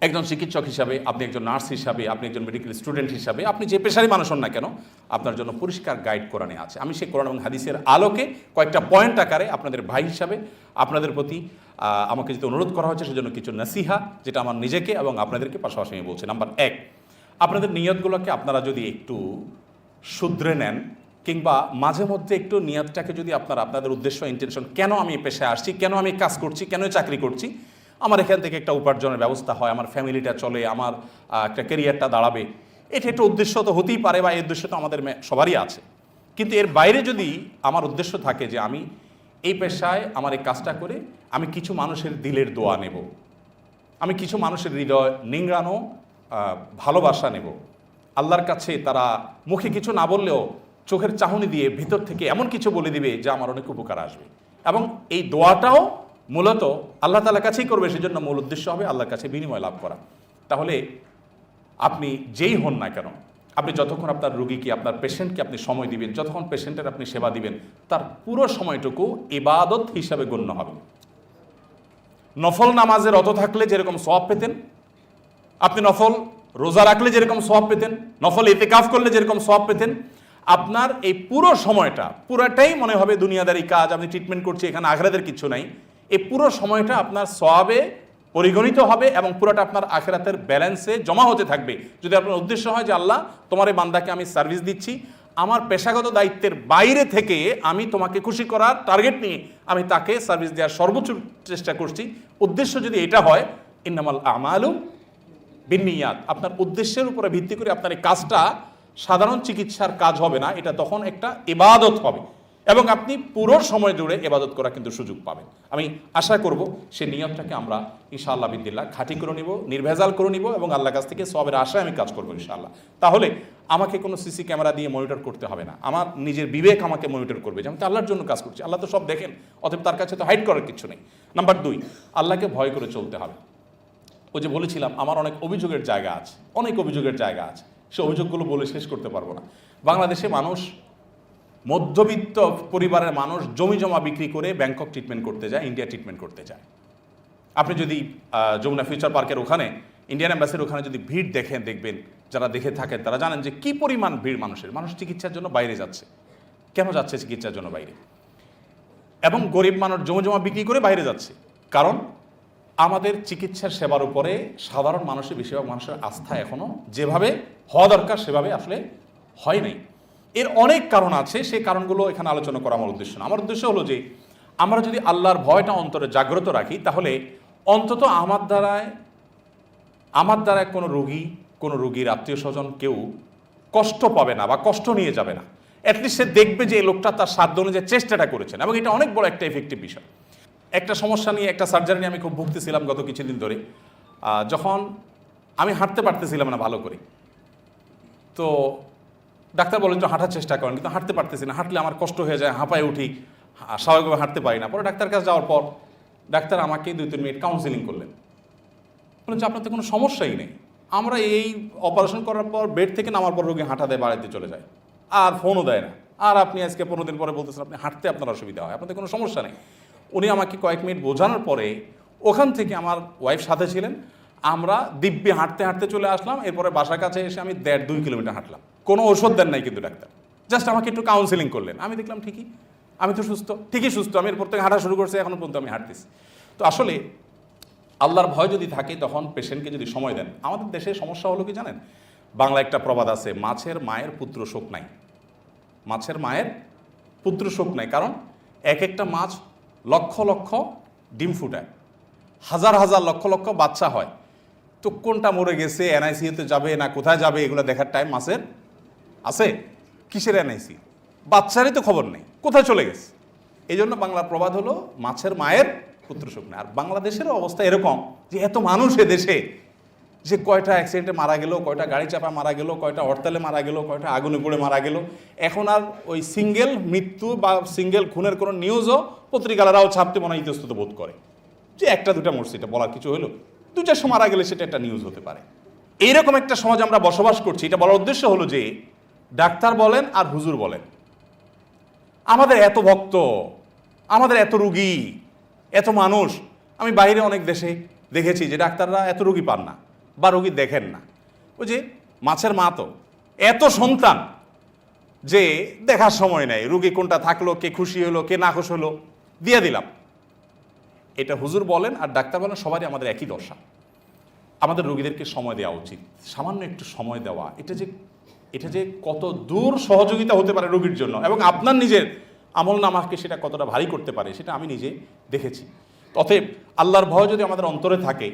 একজন চিকিৎসক হিসাবে, আপনি একজন নার্স হিসাবে, আপনি একজন মেডিকেল স্টুডেন্ট হিসাবে, আপনি যে পেশারই মানুষ হন না কেন, আপনার জন্য পরিষ্কার গাইড কোরআনে আছে। আমি সেই কোরআন এবং হাদিসের আলোকে কয়েকটা পয়েন্ট আকারে আপনাদের ভাই হিসাবে আপনাদের প্রতি আমাকে যেটা অনুরোধ করা হচ্ছে সেজন্য কিছু নাসিহা, যেটা আমার নিজেকে এবং আপনাদেরকে পাশাপাশি আমি বলছি। নাম্বার 1, আপনাদের নিয়তগুলোকে আপনারা যদি একটু শুধরে নেন, কিংবা মাঝে মধ্যে একটু নিয়তটাকে যদি আপনাদের উদ্দেশ্য, ইন্টেনশন, কেন আমি এই পেশায় আসছি, কেন আমি কাজ করছি, কেন চাকরি করছি, আমার এখান থেকে একটা উপার্জনের ব্যবস্থা হয়, আমার ফ্যামিলিটা চলে, আমার একটা ক্যারিয়ারটা দাঁড়াবে, এটা একটা উদ্দেশ্য তো হতেই পারে, বা এই উদ্দেশ্য তো আমাদের সবারই আছে। কিন্তু এর বাইরে যদি আমার উদ্দেশ্য থাকে যে আমি এই পেশায় আমার এই কাজটা করে আমি কিছু মানুষের দিলের দোয়া নেব, আমি কিছু মানুষের হৃদয় নিংড়ানো ভালোবাসা নেব, আল্লাহর কাছে তারা মুখে কিছু না বললেও চোখের চাহনি দিয়ে ভিতর থেকে এমন কিছু বলে দিবে যা আমার অনেক উপকার আসবে, এবং এই দোয়াটাও মূলত আল্লাহ তাআলার কাছেই করবে, সেজন্য মূল উদ্দেশ্য হবে আল্লাহর কাছে বিনিময় লাভ করা। তাহলে আপনি যেই হন না কেন, আপনি যতক্ষণ আপনার রোগীকে, আপনার পেশেন্টকে আপনি সময় দিবেন, যতক্ষণ পেশেন্টের আপনি সেবা দিবেন, তার পুরো সময়টুকু ইবাদত হিসাবে গণ্য হবে। নফল নামাজে রত থাকলে যেরকম সওয়াব পেতেন, আপনি নফল রোজা রাখলে যেরকম সওয়াব পেতেন, নফল ইতিকাফ করলে যেরকম সওয়াব পেতেন, আপনার এই পুরো সময়টা পুরাটাই মনে হবে দুনিয়াদারি কাজ, আপনি ট্রিটমেন্ট করছি, এখানে আখিরাতের কিছু নাই। এই পুরো সময়টা আপনার সওয়াবে পরিগণিত হবে এবং পুরোটা আপনার আখিরাতের ব্যালেন্সে জমা হতে থাকবে। যদি আপনার উদ্দেশ্য হয় যে আল্লাহ, তোমার এই বান্দাকে আমি সার্ভিস দিচ্ছি, আমার পেশাগত দায়িত্বের বাইরে থেকে আমি তোমাকে খুশি করার টার্গেট নিয়ে আমি তাকে সার্ভিস দেওয়ার সর্বোচ্চ চেষ্টা করছি, উদ্দেশ্য যদি এটা হয়, ইন্নামাল আমালু বিন্নিয়াত, আপনার উদ্দেশ্যের উপরে ভিত্তি করে আপনার এই কাজটা সাধারণ চিকিৎসার কাজ হবে না, এটা তখন একটা ইবাদত হবে, এবং আপনি পুরো সময় জুড়ে ইবাদত করা কিন্তু সুযোগ পাবেন। আমি আশা করব সেই নিয়তটাকে আমরা ইনশাআল্লাহ বিদিল্লাহ খাঁটি করে নিব, নির্ভেজাল করে নিব, এবং আল্লাহর কাছ থেকে সওয়াবের আশায় আমি কাজ করবো ইনশাআল্লাহ। তাহলে আমাকে কোনো সিসি ক্যামেরা দিয়ে মনিটর করতে হবে না, আমার নিজের বিবেক আমাকে মনিটর করবে যে আমি তো আল্লাহর জন্য কাজ করছি, আল্লাহ তো সব দেখেন, অতএব তার কাছে তো হাইড করার কিছু নেই। নাম্বার 2, আল্লাহকে ভয় করে চলতে হবে। ওই যে বলেছিলাম, আমার অনেক অভিযোগের জায়গা আছে, অনেক অভিযোগের জায়গা আছে, সে অভিযোগগুলো বলে শেষ করতে পারবো না। বাংলাদেশে মানুষ, মধ্যবিত্ত পরিবারের মানুষ জমি জমা বিক্রি করে ব্যাংকক ট্রিটমেন্ট করতে যায়, ইন্ডিয়া ট্রিটমেন্ট করতে যায়। আপনি যদি যমুনা ফিউচার পার্কের ওখানে, ইন্ডিয়ান এম্বাসির ওখানে যদি ভিড় দেখবেন, যারা দেখে থাকেন তারা জানেন যে কি পরিমাণ ভিড় মানুষের। মানুষ চিকিৎসার জন্য বাইরে যাচ্ছে। কেন যাচ্ছে চিকিৎসার জন্য বাইরে? এবং গরিব মানুষ জমি জমা বিক্রি করে বাইরে যাচ্ছে, কারণ আমাদের চিকিৎসার সেবার উপরে সাধারণ মানুষের, বেশিরভাগ মানুষের আস্থা এখনো যেভাবে হওয়া দরকার সেভাবে আসলে হয় নাই। এর অনেক কারণ আছে, সেই কারণগুলো এখানে আলোচনা করা আমার উদ্দেশ্য না। আমার উদ্দেশ্য হলো যে আমরা যদি আল্লাহর ভয়টা অন্তরে জাগ্রত রাখি, তাহলে অন্তত আমার দ্বারায় কোনো রোগীর আত্মীয় স্বজন কেউ কষ্ট পাবে না বা কষ্ট নিয়ে যাবে না। অ্যাটলিস্ট সে দেখবে যে এই লোকটা তার সাধ্য অনুযায়ী চেষ্টাটা করেছেন, এবং এটা অনেক বড় একটা এফেক্টিভ বিষয়। একটা সমস্যা নিয়ে, একটা সার্জারি নিয়ে আমি খুব ভুগতেছিলাম গত কিছুদিন ধরে। যখন আমি হাঁটতে পারতেছিলাম না ভালো করে, তো ডাক্তার বলেন যে হাঁটার চেষ্টা করেন, কিন্তু হাঁটতে পারতেছি না, হাঁটলে আমার কষ্ট হয়ে যায়, হাঁপায় উঠি, স্বাভাবিকভাবে হাঁটতে পারি না। পরে ডাক্তার কাছে যাওয়ার পর ডাক্তার আমাকে 2-3 মিনিট কাউন্সিলিং করলেন, বলেন যে আপনার তো কোনো সমস্যাই নেই, আমরা এই অপারেশন করার পর বেড থেকে নামার পর রোগী হাঁটা দেয়, বাড়িতে চলে যায়, আর ফোনও দেয় না, আর আপনি আজকে 15 দিন পরে বলতেছেন আপনি হাঁটতে আপনার অসুবিধা হয়, আপনাদের কোনো সমস্যা নেই। উনি আমাকে কয়েক মিনিট বোঝানোর পরে ওখান থেকে, আমার ওয়াইফ সাথে ছিলেন, আমরা দিব্যি হাঁটতে হাঁটতে চলে আসলাম। এরপরে বাসার কাছে এসে আমি 1.5-2 কিলোমিটার হাঁটলাম। কোনো ওষুধ দেন নাই কিন্তু ডাক্তার, জাস্ট আমাকে একটু কাউন্সিলিং করলেন। আমি দেখলাম ঠিকই, আমি তো ঠিকই সুস্থ, আমি এরপর থেকে হাঁটা শুরু করছি, এখনো পর্যন্ত আমি হাঁটতেছি। তো আসলে আল্লাহর ভয় যদি থাকে, তখন পেশেন্টকে যদি সময় দেন। আমাদের দেশে সমস্যা হলো কি জানেন, বাংলা একটা প্রবাদ আছে, মাছের মায়ের পুত্র শোক নাই। মাছের মায়ের পুত্র শোক নাই, কারণ এক একটা মাছ লক্ষ লক্ষ ডিম ফুটায়, হাজার হাজার লক্ষ লক্ষ বাচ্চা হয়। তো কোনটা মরে গেছে, এনআইসিউতে যাবে না কোথায় যাবে, এগুলো দেখার টাইম মাছের আছে? কিসের এনআইসি? বাচ্চারই তো খবর নেই, কোথায় চলে গেছে। এই জন্য বাংলার প্রবাদ হলো মাছের মায়ের পুত্র শোক নাই। আর বাংলাদেশেরও অবস্থা এরকম যে এত মানুষ দেশে, যে কয়টা অ্যাক্সিডেন্টে মারা গেল, কয়টা গাড়ি চাপা মারা গেল, কয়টা হরতালে মারা গেল, কয়টা আগুনে পড়ে মারা গেল। এখন আর ওই সিঙ্গেল মৃত্যু বা সিঙ্গেল খুনের কোনো নিউজও পত্রিকালারাও ছাপতে মনে হয় ইতস্তত বোধ করে, যে 1-2টা মরছে, এটা বলার কিছু হলো, 2-400 মারা গেলে সেটা একটা নিউজ হতে পারে। এইরকম একটা সমাজ আমরা বসবাস করছি। এটা বলার উদ্দেশ্য হলো যে ডাক্তার বলেন আর হুজুর বলেন, আমাদের এত ভক্ত, আমাদের এত রুগী, এত মানুষ। আমি বাইরে অনেক দেশে দেখেছি যে ডাক্তাররা এত রুগী পান না, বা রোগী দেখেন না। ওই যে মাছের মা তো এত সন্তান যে দেখার সময় নেই, রুগী কোনটা থাকলো, কে খুশি হলো, কে না খুশি হলো, দিয়ে দিলাম। এটা হুজুর বলেন আর ডাক্তার বলেন, সবারই আমাদের একই দশা। আমাদের রোগীদেরকে সময় দেওয়া উচিত, সামান্য একটু সময় দেওয়া, এটা যে কত দূর সহযোগিতা হতে পারে রোগীর জন্য, এবং আপনার নিজের আমল নামাকে সেটা কতটা ভারী করতে পারে সেটা আমি নিজে দেখেছি। অতএব আল্লাহর ভয় যদি আমাদের অন্তরে থাকে,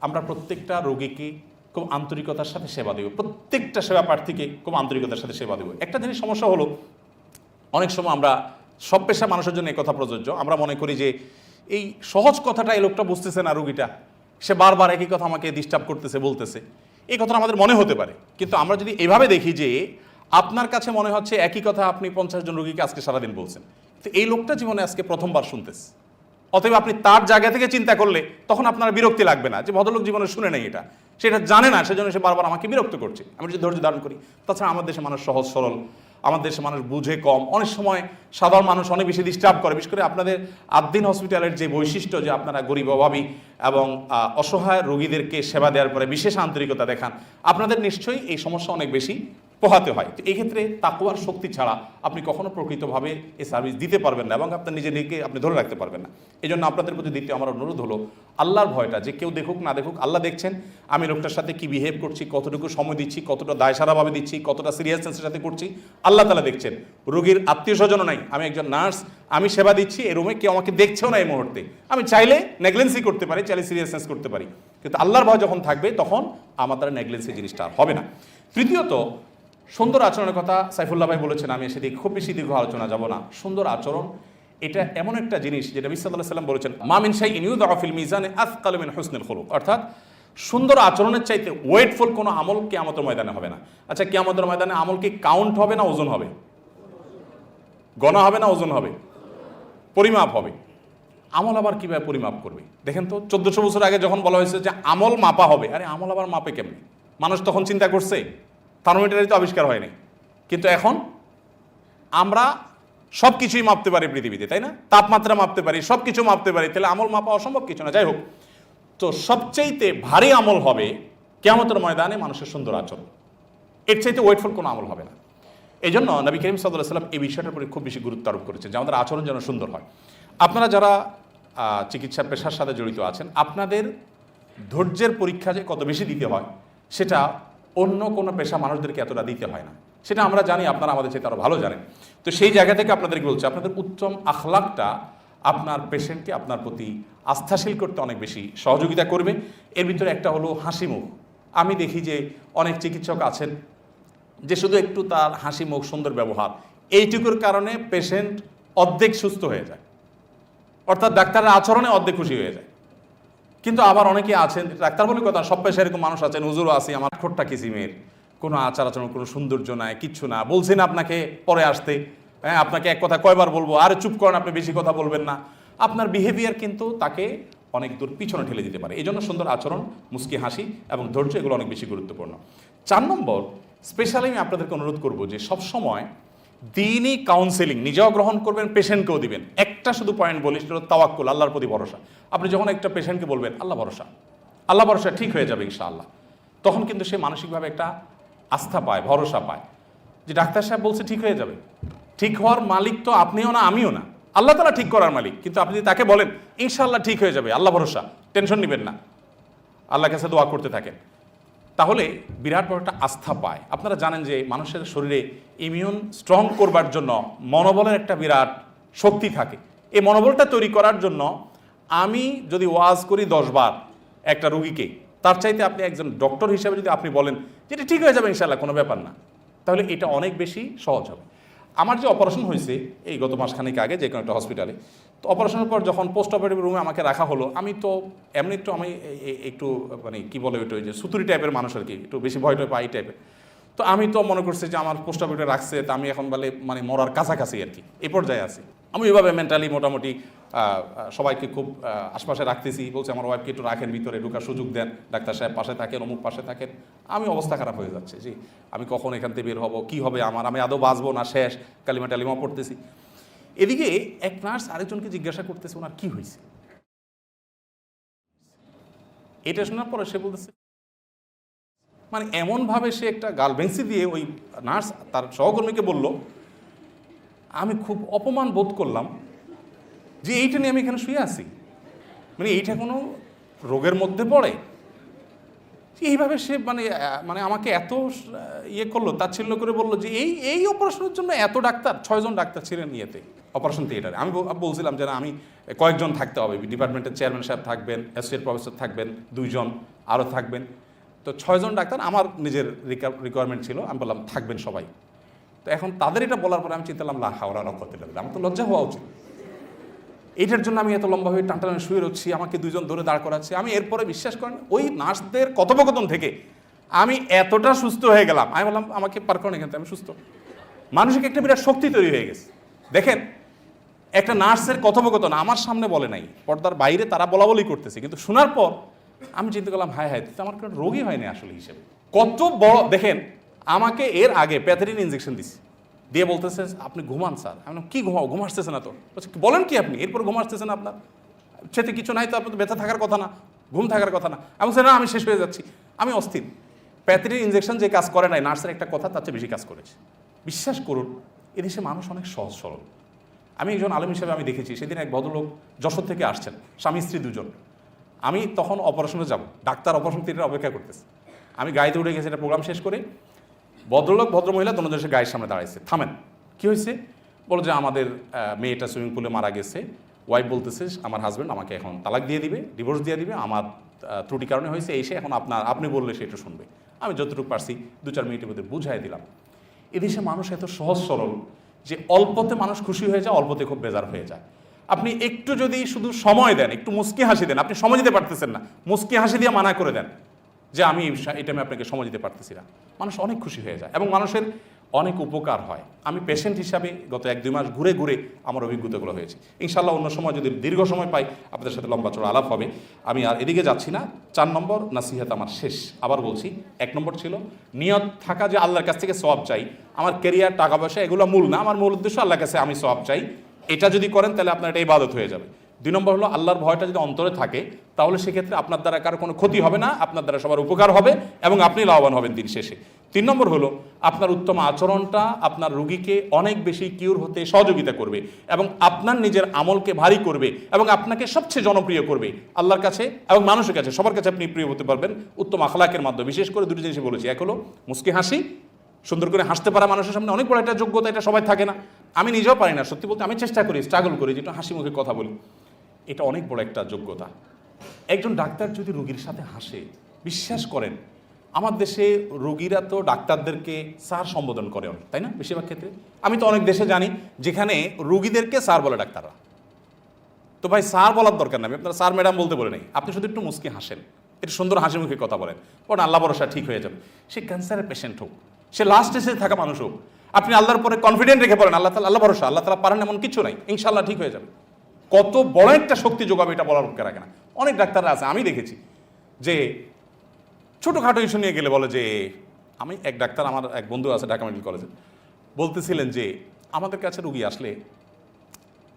আমরা প্রত্যেকটা রোগীকে খুব আন্তরিকতার সাথে সেবা দেব, প্রত্যেকটা সেবা প্রার্থীকে খুব আন্তরিকতার সাথে সেবা দেব। একটা জিনিস সমস্যা হলো, অনেক সময় আমরা সব পেশা মানুষের জন্য এই কথা প্রযোজ্য, আমরা মনে করি যে এই সহজ কথাটা এই লোকটা বুঝতেছে না, রোগীটা সে বারবার একই কথা আমাকে ডিস্টার্ব করতেছে, বলতেছে, এই কথাটা আমাদের মনে হতে পারে। কিন্তু আমরা যদি এভাবে দেখি যে আপনার কাছে মনে হচ্ছে একই কথা আপনি 50 জন রোগীকে আজকে সারাদিন বলছেন, তো এই লোকটা জীবনে আজকে প্রথমবার শুনতেছে। অতএব আপনি তার জায়গা থেকে চিন্তা করলে তখন আপনার বিরক্তি লাগবে না যে ভদ্রলোক জীবনে শুনে নেই, সেটা জানে না, সেজন্য সে বারবার আমাকে বিরক্ত করছে। আমি যদি ধৈর্য ধারণ করি। তাছাড়া আমার দেশে মানুষ সহজ সরল, আমার দেশে মানুষ বুঝে কম, অনেক সময় সাধারণ মানুষ অনেক বেশি ডিস্টার্ব করে। বিশেষ করে আপনাদের আদ্দিন হসপিটালের যে বৈশিষ্ট্য, যে আপনারা গরিব অভাবী এবং অসহায় রোগীদেরকে সেবা দেওয়ার পরে বিশেষ আন্তরিকতা দেখান, আপনাদের নিশ্চয়ই এই সমস্যা অনেক বেশি পোহাতে হয়। তো এই ক্ষেত্রে তাকওয়ার শক্তি ছাড়া আপনি কখনো প্রকৃতভাবে এই সার্ভিস দিতে পারবেন না এবং আপনার নিজেকে আপনি ধরে রাখতে পারবেন না। এই জন্য আপনাদের প্রতি দ্বিতীয় আমার অনুরোধ হলো, আল্লাহর ভয়টা, যে কেউ দেখুক না দেখুক আল্লাহ দেখছেন, আমি লোকটার সাথে কি বিহেভ করছি, কতটুকু সময় দিচ্ছি, কতটা দায়সারাভাবে দিচ্ছি, কতটা সিরিয়াসনেসের সাথে করছি, আল্লাহ তাআলা দেখছেন। রোগীর আত্মীয় স্বজনও নাই, আমি একজন নার্স, আমি সেবা দিচ্ছি, এই রুমে কেউ আমাকে দেখছেও না এই মুহূর্তে। আমি চাইলে নেগলেন্সি করতে পারি, চাইলে সিরিয়াসনেস করতে পারি, কিন্তু আল্লাহর ভয় যখন থাকবে তখন আমার দ্বারা নেগলেন্সি জিনিসটা আর হবে না। তৃতীয়ত, সুন্দর আচরণের কথা সাইফুল্লাহ ভাই বলেছেন, আমি সেদিকে খুব বেশি দীর্ঘ আলোচনা যাব না। সুন্দর আচরণ এটা এমন একটা জিনিস যেটা নবী সাল্লাল্লাহু আলাইহি ওয়াসাল্লাম বলেছেন, মা মিন শাইইন ইউদাউ ফিল মিজানে আসকালু মিন হুসনিল খুলুক, অর্থাৎ সুন্দর আচরণের চাইতে ওয়েটফুল কোনো আমল কিয়ামতের ময়দানে হবে না। আচ্ছা, কিয়ামতের ময়দানে আমল কি কাউন্ট হবে না ওজন হবে? গণা হবে না ওজন হবে? পরিমাপ হবে। আমল আবার কিভাবে পরিমাপ করবে? দেখেন তো, 1400 বছর আগে যখন বলা হয়েছে যে আমল মাপা হবে, আরে আমল আবার মাপে কেমনি? মানুষ তখন চিন্তা করছে, থার্মোমিটারই তো আবিষ্কার হয়নি। কিন্তু এখন আমরা সব কিছুই মাপতে পারি পৃথিবীতে, তাই না? তাপমাত্রা মাপতে পারি, সব কিছু মাপতে পারি, তাহলে আমল মাপা অসম্ভব কিছু না। যাই হোক, তো সবচাইতে ভারী আমল হবে কিয়ামতের ময়দানে মানুষের সুন্দর আচরণ, এর চাইতে ওয়েটফুল কোনো আমল হবে না। এই জন্য নবী করিম সাল্লাল্লাহু আলাইহি ওয়াসাল্লাম এই বিষয়টার উপরে খুব বেশি গুরুত্ব আরোপ করেছেন যে আমাদের আচরণ যেন সুন্দর হয়। আপনারা যারা চিকিৎসা পেশার সাথে জড়িত আছেন, আপনাদের ধৈর্যের পরীক্ষা যে কত বেশি দিতে হয় সেটা অন্য কোনো পেশা মানুষদেরকে এতটা দিতে হয় না, সেটা আমরা জানি, আপনারা আমাদের চেয়ে আরও ভালো জানেন। তো সেই জায়গা থেকে আপনাদেরকে বলছি, আপনাদের উত্তম আখলাকটা আপনার পেশেন্টকে আপনার প্রতি আস্থাশীল করতে অনেক বেশি সহযোগিতা করবে। এর ভিতরে একটা হলো হাসি মুখ। আমি দেখি যে অনেক চিকিৎসক আছেন যে শুধু একটু তার হাসি মুখ, সুন্দর ব্যবহার, এইটুকুর কারণে পেশেন্ট অর্ধেক সুস্থ হয়ে যায়, অর্থাৎ ডাক্তারের আচরণে অর্ধেক খুশি হয়ে যায়। কিন্তু আবার অনেকে আছেন, ডাক্তার বলে কথা, সব পেশায় এরকম মানুষ আছেন, হুজুরও আছি, আমার ঠোঁটটা কিসিমের, কোনো আচার আচরণ, কোনো সৌন্দর্য নাই, কিচ্ছু না, বলছেন আপনাকে পরে আসতে, হ্যাঁ আপনাকে এক কথা কয়বার বলবো, আরে চুপ করেন, আপনি বেশি কথা বলবেন না। আপনার বিহেভিয়ার কিন্তু তাকে অনেক দূর পিছনে ঠেলে দিতে পারে। এই জন্য সুন্দর আচরণ, মুস্কি হাসি এবং ধৈর্য এগুলো অনেক বেশি গুরুত্বপূর্ণ। 4 নম্বর, স্পেশালি আমি আপনাদেরকে অনুরোধ করবো যে সবসময় দিনই কাউন্সেলিং নিজেও গ্রহণ করবেন, পেশেন্টকেও দিবেন। একটা শুধু পয়েন্ট বলি, সেটা হলো তাওয়াক্কুল, আল্লাহর প্রতি ভরসা। আপনি যখন একটা পেশেন্টকে বলবেন আল্লাহ ভরসা, আল্লাহ ভরসা, ঠিক হয়ে যাবে ইনশাআল্লাহ, তখন কিন্তু সে মানসিকভাবে একটা আস্থা পায়, ভরসা পায় যে ডাক্তার সাহেব বলছে ঠিক হয়ে যাবে। ঠিক হওয়ার মালিক তো আপনিও না, আমিও না, আল্লাহ তাআলা ঠিক করার মালিক। কিন্তু আপনি তাকে বলেন ইনশাআল্লাহ ঠিক হয়ে যাবে, আল্লাহ ভরসা, টেনশন নেবেন না, আল্লাহর কাছে দোয়া করতে থাকেন, তাহলে বিরাট বড় একটা আস্থা পায়। আপনারা জানেন যে মানুষের শরীরে ইমিউন স্ট্রং করবার জন্য মনোবলের একটা বিরাট শক্তি থাকে। এই মনোবলটা তৈরি করার জন্য আমি যদি ওয়াজ করি 10 বার একটা রুগীকে, তার চাইতে আপনি একজন ডক্টর হিসেবে যদি আপনি বলেন যে এটা ঠিক হয়ে যাবে ইনশাআল্লাহ, কোনো ব্যাপার না, তাহলে এটা অনেক বেশি সহজ হবে। আমার যে অপারেশন হয়েছে এই গত মাসখানেক আগে যে কোনো একটা হসপিটালে, তো অপারেশনের পর যখন পোস্ট অপারেটিভ রুমে আমাকে রাখা হলো, আমি তো এমনি একটু একটু মানে কী বলে ওইটা, ওই যে সুতুরি টাইপের মানুষ আর কি, একটু বেশি ভয় টয় পাই টাইপের। তো আমি তো মনে করছি যে আমার পোস্ট অপারেটিভ রাখছে, তা আমি এখন মানে মরার কাছাকাছি আর কি, এই পর্যায়ে আছি। আমি ওইভাবে মেন্টালি মোটামুটি সবাইকে খুব আশপাশে রাখতেছি, বলছে আমার ওয়াইফকে একটু রাখেন, ভিতরে ঢোকার সুযোগ দেন, ডাক্তার সাহেব পাশে থাকেন, অমুক পাশে থাকেন। আমি অবস্থা খারাপ হয়ে যাচ্ছে, জি আমি কখন এখান থেকে বের হব, কী হবে আমার, আমি আদৌ বাঁচবো না, শেষ, কালিমা টালিমা পড়তেছি। এদিকে এক নার্স আরেকজনকে জিজ্ঞাসা করতেছে ওনার কী হয়েছে। এটা শোনার পরে সে বলতেছে মানে এমনভাবে সে একটা গাল ভেংসি দিয়ে ওই নার্স তার সহকর্মীকে বলল, আমি খুব অপমান বোধ করলাম যে এইটা নিয়ে আমি এখানে শুয়ে আছি, মানে এইটা কোনো রোগের মধ্যে পড়ে। এইভাবে সে মানে মানে আমাকে এত ইয়ে করলো, তাচ্ছিল্য করে বললো যে এই অপারেশনের জন্য এত ডাক্তার, 6 জন ডাক্তার ছিলেন ইয়েতে, অপারেশন থিয়েটারে। আমি বলছিলাম যে না, আমি কয়েকজন থাকতে হবে, ডিপার্টমেন্টের চেয়ারম্যান সাহেব থাকবেন, অ্যাসোসিয়েট প্রফেসর থাকবেন 2 জন, আরও থাকবেন, তো 6 জন ডাক্তার। আমার নিজের রিকোয়ারমেন্ট ছিল, আমি বললাম থাকবেন সবাই। তো এখন তাদের এটা বলার পরে আমি চিন্তা করলাম, লা হাওলা ওয়া কুওয়াতা ইল্লা বিল্লাহ, আমার তো লজ্জা হওয়া উচিত। এইটার জন্য আমি এত লম্বাভাবে টানটানে শুয়ে রচ্ছি, আমাকে 2 জন ধরে দাঁড় করাচ্ছে। আমি এরপরে বিশ্বাস করেন ওই নার্সদের কথোপকথন থেকে আমি এতটা সুস্থ হয়ে গেলাম, আমি বললাম আমাকে পার করেন এখান থেকে, আমি সুস্থ। মানসিক একটা বিরাট শক্তি তৈরি হয়ে গেছে। দেখেন, একটা নার্সের কথোপকথন আমার সামনে বলে নাই, পর্দার বাইরে তারা বলা বলি করতেছে, কিন্তু শোনার পর আমি চিন্তা করলাম, হায় হায়, আমার কোনো রোগী হয়নি আসলে হিসেবে। কত বড় দেখেন, আমাকে এর আগে প্যাথেরিন ইনজেকশন দিচ্ছে, দিয়ে বলতেছে আপনি ঘুমান স্যার। আমি কি ঘুমাও, ঘুম আসতেছে না তো। বলছে বলেন কি আপনি, এরপর ঘুম আসতেছে না আপনার? সেতে কিছু নাই তো, আপনার তো ব্যথা থাকার কথা না, ঘুম থাকার কথা না। আমি বলছি না, আমি শেষ হয়ে যাচ্ছি, আমি অস্থির। প্যাথেরিন ইনজেকশন যে কাজ করে নাই, নার্সের একটা কথা তার চেয়ে বেশি কাজ করেছে। বিশ্বাস করুন, এদেশে মানুষ অনেক সহজ সরল। আমি একজন আলেম হিসেবে আমি দেখেছি, সেদিন এক ভদ্রলোক যশোর থেকে আসছেন, স্বামী স্ত্রী 2 জন। আমি তখন অপারেশনে যাব, ডাক্তার অপারেশন থিয়েটারে অপেক্ষা করতেছে। আমি গাড়িতে উঠে গেছি, এটা প্রোগ্রাম শেষ করে। ভদ্রলোক ভদ্রমহিলা দুজন এসে গায়ের সামনে দাঁড়াইছে, থামেন, কী হয়েছে? বলো যে আমাদের মেয়েটা সুইমিং পুলে মারা গেছে, ওয়াইফ বলতেছে আমার হাজব্যান্ড আমাকে এখন তালাক দিয়ে দিবে, ডিভোর্স দিয়ে দিবে, আমার ত্রুটি কারণে হয়েছে, এসে এখন আপনি বললে সেটা শুনবে। আমি যতটুকু পারছি 2-4 মিনিটের মধ্যে বুঝাই দিলাম। এদেশে মানুষ এত সহজ সরল যে অল্পতে মানুষ খুশি হয়ে যায়, অল্পতে খুব বেজার হয়ে যায়। আপনি একটু যদি শুধু সময় দেন, একটু মুচকি হাসি দেন, আপনি সময় দিতে পারতেছেন না, মুচকি হাসি দিয়ে মানা করে দেন যে আমি এটা আমি আপনাকে সময় দিতে পারতেছি না, মানুষ অনেক খুশি হয়ে যায় এবং মানুষের অনেক উপকার হয়। আমি পেশেন্ট হিসাবে গত 1-2 মাস ঘুরে ঘুরে আমার অভিজ্ঞতাগুলো হয়েছে। ইনশাল্লাহ অন্য সময় যদি দীর্ঘ সময় পাই আপনাদের সাথে লম্বা চড়া আলাপ হবে। আমি আর এদিকে যাচ্ছি না। 4 নম্বর নাসিহাত আমার শেষ। আবার বলছি, 1 নম্বর ছিল নিয়ত থাকা যে আল্লাহর কাছ থেকে সওয়াব চাই। আমার ক্যারিয়ার, টাকা পয়সা এগুলো মূল না, আমার মূল উদ্দেশ্য আল্লাহর কাছে আমি সওয়াব চাই। এটা যদি করেন তাহলে আপনার এটা ইবাদত হয়ে যাবে। 2 নম্বর হলো আল্লাহর ভয়টা যদি অন্তরে থাকে, তাহলে সেক্ষেত্রে আপনার দ্বারা কারো কোনো ক্ষতি হবে না, আপনার দ্বারা সবার উপকার হবে এবং আপনি লাভবান হবেন দিন শেষে। 3 নম্বর হলো আপনার উত্তম আচরণটা আপনার রোগীকে অনেক বেশি কিউর হতে সহযোগিতা করবে এবং আপনার নিজের আমলকে ভারী করবে এবং আপনাকে সবচেয়ে জনপ্রিয় করবে আল্লাহর কাছে এবং মানুষের কাছে, সবার কাছে আপনি প্রিয় হতে পারবেন উত্তম আখলাকের মাধ্যমে। বিশেষ করে 2টি জিনিস বলেছি, এক হলো মুস্কি হাসি, সুন্দর করে হাসতে পারা মানুষের সামনে অনেক বড় একটা যোগ্যতা, এটা সবাই থাকে না। আমি নিজেও পারি না, সত্যি বলতে আমি চেষ্টা করি, স্ট্রাগল করি যেটা হাসি মুখে কথা বলি, এটা অনেক বড় একটা যোগ্যতা। একজন ডাক্তার যদি রোগীর সাথে হাসে, বিশ্বাস করেন আমার দেশে রোগীরা তো ডাক্তারদেরকে স্যার সম্বোধন করে অনেক, তাই না? বেশিরভাগ ক্ষেত্রে আমি তো অনেক দেশে জানি যেখানে রোগীদেরকে স্যার বলে ডাক্তাররা। তো ভাই স্যার বলার দরকার নেই, আপনারা স্যার ম্যাডাম বলতে বলে নেই, আপনি শুধু একটু মুচকি হাসেন, একটু সুন্দর হাসি মুখে কথা বলেন, বলেন আল্লাহ ভরসা ঠিক হয়ে যাবে। সে ক্যান্সারের পেশেন্ট হোক, সে লাস্ট স্টেজে থাকা মানুষ হোক, আপনি আল্লাহর পরে কনফিডেন্ট রেখে পড়েন আল্লাহ তাআলা, আল্লাহ ভরসা, আল্লাহ তাআলা পারেন এমন কিছু নাই, ইনশাআল্লাহ ঠিক হয়ে যাবে। কত বড় একটা শক্তি যোগাবে এটা বলার পক্ষে রাখে না। অনেক ডাক্তাররা আছে, আমি দেখেছি যে ছোটোখাটো ইস্যু নিয়ে গেলে বলে যে, আমি এক ডাক্তার, আমার এক বন্ধু আছে ঢাকা মেডিকেল কলেজে, বলতেছিলেন যে আমাদের কাছে রুগী আসলে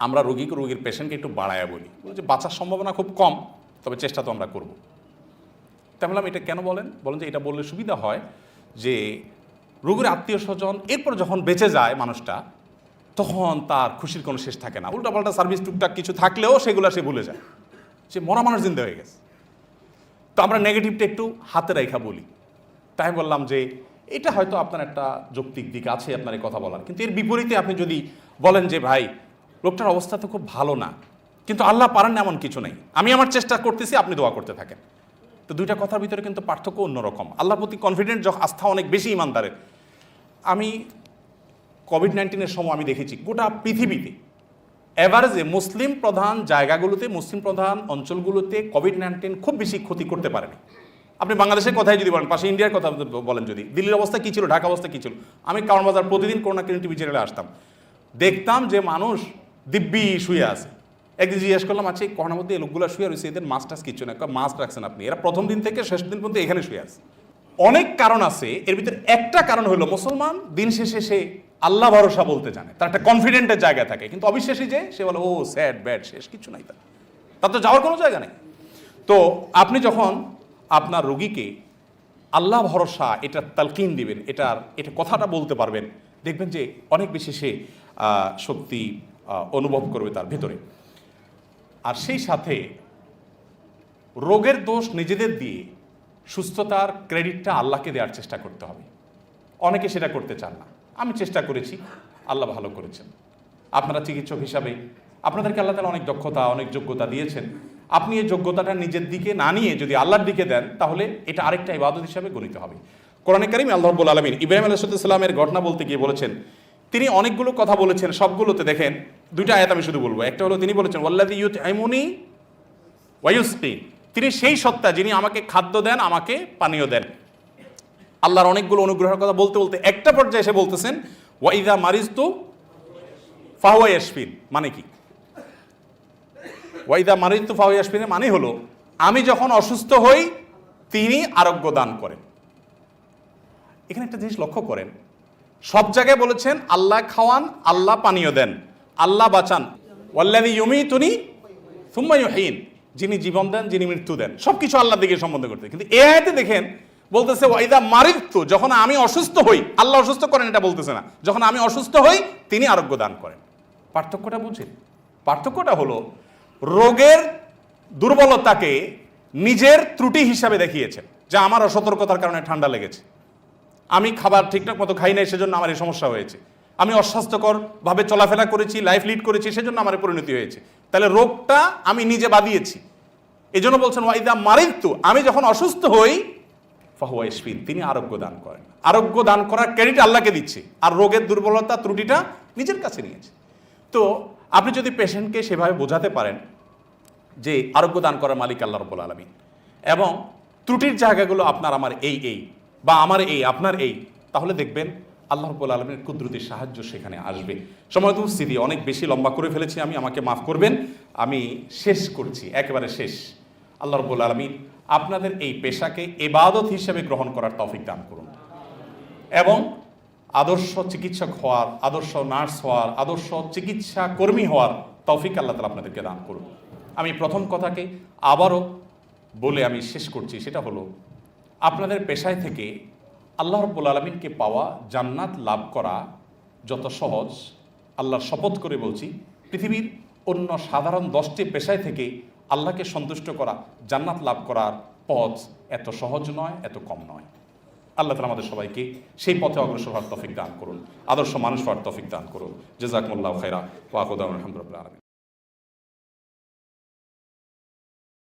আমরা রুগীর পেশেন্টকে একটু বাড়ায়া বলি, যে বাঁচার সম্ভাবনা খুব কম, তবে চেষ্টা তো আমরা করবো। তাই বললাম এটা কেন বলেন? বলেন যে এটা বললে সুবিধা হয় যে রোগীর আত্মীয় স্বজন এরপর যখন বেঁচে যায় মানুষটা, তখন তার খুশির কোনো শেষ থাকে না। উল্টাপাল্টা সার্ভিস টুকটাক কিছু থাকলেও সেগুলো সে ভুলে যায়, সে মরা মানুষ জিন্দা হয়ে গেছে। তো আমরা নেগেটিভটা একটু হাতে রেখা বলি। তাই বললাম যে এটা হয়তো আপনার একটা যৌক্তিক দিক আছে আপনার এই কথা বলার, কিন্তু এর বিপরীতে আপনি যদি বলেন যে ভাই লোকটার অবস্থা তো খুব ভালো না, কিন্তু আল্লাহ পারেন না এমন কিছু নেই, আমি আমার চেষ্টা করতেছি, আপনি দোয়া করতে থাকেন। তো দুইটা কথার ভিতরে কিন্তু পার্থক্য অন্যরকম। আল্লাহর প্রতি কনফিডেন্ট আস্থা অনেক বেশি ইমানদারের। আমি কোভিড-19 সময় আমি দেখেছি গোটা পৃথিবীতে এভারেজে মুসলিম প্রধান জায়গাগুলোতে, মুসলিম প্রধান অঞ্চলগুলোতে কোভিড-19 খুব বেশি ক্ষতি করতে পারেনি। আপনি বাংলাদেশের কথাই যদি বলেন, পাশে ইন্ডিয়ার কথা বলেন, যদি দিল্লির অবস্থা কী ছিল, ঢাকা অবস্থা কী ছিল, আমি কারণ বাজার প্রতিদিন করোনা ক্লিনিক টিভি চ্যানেলে আসতাম, দেখতাম যে মানুষ দিব্যি শুয়ে আছে। একদিন জিজ্ঞেস করলাম, আচ্ছা এই করোনার মধ্যে এই লোকগুলো শুয়ে রয়েছে, এদের মাস্ক টাস কিচ্ছু না, মাস্ক রাখছেন আপনি? এরা প্রথম দিন থেকে শেষ দিন পর্যন্ত এখানে শুয়ে আছে। অনেক কারণ আছে, এর ভিতরে একটা কারণ হলো মুসলমান দিন শেষে সে আল্লাহ ভরসা বলতে জানে, তার একটা কনফিডেন্টের জায়গা থাকে, কিন্তু অবিশ্বাসী যে সে বলে ও স্যাড ব্যাড শেষ, কিছু নাই, তার তো যাওয়ার কোনো জায়গা নেই। তো আপনি যখন আপনার রোগীকে আল্লাহ ভরসা, এটা তালকিন দিবেন, এটা কথাটা বলতে পারবেন, দেখবেন যে অনেক বেশি সে শক্তি অনুভব করবে তার ভেতরে। আর সেই সাথে রোগের দোষ নিজেদের দিয়ে সুস্থতার ক্রেডিটটা আল্লাহকে দেওয়ার চেষ্টা করতে হবে। অনেকে সেটা করতে চান না। আমি চেষ্টা করেছি, আল্লাহ ভালো করেছেন। আপনারা চিকিৎসক হিসাবে আপনাদেরকে আল্লাহ তাআলা অনেক দক্ষতা, অনেক যোগ্যতা দিয়েছেন। আপনি এই যোগ্যতাটা নিজের দিকে না নিয়ে যদি আল্লাহর দিকে দেন, তাহলে এটা আরেকটা ইবাদত হিসাবে গণিত হবে। কোরআনে কারীমে আল্লাহ রাব্বুল আলামিন ইব্রাহিম আলাইহিস সালামের ঘটনা বলতে গিয়ে বলেছেন, তিনি অনেকগুলো কথা বলেছেন, সবগুলোতে দেখেন দুইটা আয়াত আমি শুধু বলবো। একটা হলো তিনি বলেছেন ওয়াল্লাযী ইউতঈমুনি ওয়া ইউসকিন, তিনি সেই সত্তা যিনি আমাকে খাদ্য দেন, আমাকে পানীয় দেন। আল্লাহর অনেকগুলো অনুগ্রহের কথা বলতে বলতে একটা পর্যায়ে এসে বলতেছেন ওয়া ইযা মারিজতু ফাহুয়া ইয়াশফিন। মানে কি? ওয়া ইযা মারিজতু ফাহুয়া ইয়াশফিন মানে হলো আমি যখন অসুস্থ হই তিনি আরোগ্য দান করেন। এখানে একটা জিনিস লক্ষ্য করেন, সব জায়গায় বলেছেন আল্লাহ খাওয়ান, আল্লাহ পানীয় দেন, আল্লাহ বাঁচান। ওয়াল্লাযী ইউমীতুনি সুম্মা ইউহয়িন, যিনি জীবন দেন, যিনি মৃত্যু দেন, সবকিছু আল্লাহর দিকে সম্বন্ধ করতে। কিন্তু এই আয়াতে দেখেন বলতেছে ওয়াইদা মারিদতু, যখন আমি অসুস্থ হই, আল্লাহ অসুস্থ করেন এটা বলতেছে না, যখন আমি অসুস্থ হই তিনি আরোগ্য দান করেন। পার্থক্যটা বুঝেন? পার্থক্যটা হলো রোগের দুর্বলতাকে নিজের ত্রুটি হিসাবে দেখিয়েছেন, যা আমার অসতর্কতার কারণে ঠান্ডা লেগেছে, আমি খাবার ঠিকঠাক মতো খাই নাই সেজন্য আমার এই সমস্যা হয়েছে, আমি অস্বাস্থ্যকরভাবে চলাফেরা করেছি, লাইফ লিড করেছি, সেজন্য আমার পরিণতি হয়েছে। তাহলে রোগটা আমি নিজে বাদিয়েছি। এই জন্য বলছেন ওয়াইদা মারিদতু, আমি যখন অসুস্থ হই ফাহুয়া ইয়াশফিন, তিনি আরোগ্য দান করেন। আরোগ্য দান করার ক্রেডিট আল্লাহকে দিচ্ছে, আর রোগের দুর্বলতা ত্রুটিটা নিজের কাছে নিয়েছে। তো আপনি যদি পেশেন্টকে সেভাবে বোঝাতে পারেন যে আরোগ্য দান করার মালিক আল্লাহ রাব্বুল আলামিন, এবং ত্রুটির জায়গাগুলো আপনার আমার এই বা আমার এই আপনার এই, তাহলে দেখবেন আল্লাহ রাব্বুল আলামিনের কুদরতি সাহায্য সেখানে আসবে। সময়ত উপস্থিতি অনেক বেশি লম্বা করে ফেলেছি আমি, আমাকে মাফ করবেন। আমি শেষ করছি, একেবারে শেষ। আল্লাহ রাব্বুল আলামিন আপনাদের এই পেশাকে ইবাদত হিসেবে গ্রহণ করার তৌফিক দান করুন, এবং আদর্শ চিকিৎসক হওয়ার, আদর্শ নার্স হওয়ার, আদর্শ চিকিৎসা কর্মী হওয়ার তৌফিক আল্লাহ তাআলা আপনাদেরকে দান করুন। আমি প্রথম কথাকে আবারও বলে আমি শেষ করছি, সেটা হলো আপনাদের পেশায় থেকে আল্লাহ রাব্বুল আলামিনকে পাওয়া, জান্নাত লাভ করা যত সহজ, আল্লাহর শপথ করে বলছি, পৃথিবীর অন্য সাধারণ 10টি পেশায় থেকে আল্লাহকে সন্তুষ্ট করা, জান্নাত লাভ করার পথ এত সহজ নয়, এত কম নয়। আল্লাহ তাআলা আমাদের সবাইকে সেই পথে অগ্রসর হওয়ার তৌফিক দান করুন, আদর্শ মানুষ হওয়ার তৌফিক দান করুন। জাযাকুমুল্লাহু খাইরা ওয়া আকুদু আলহামদুলিল্লাহ।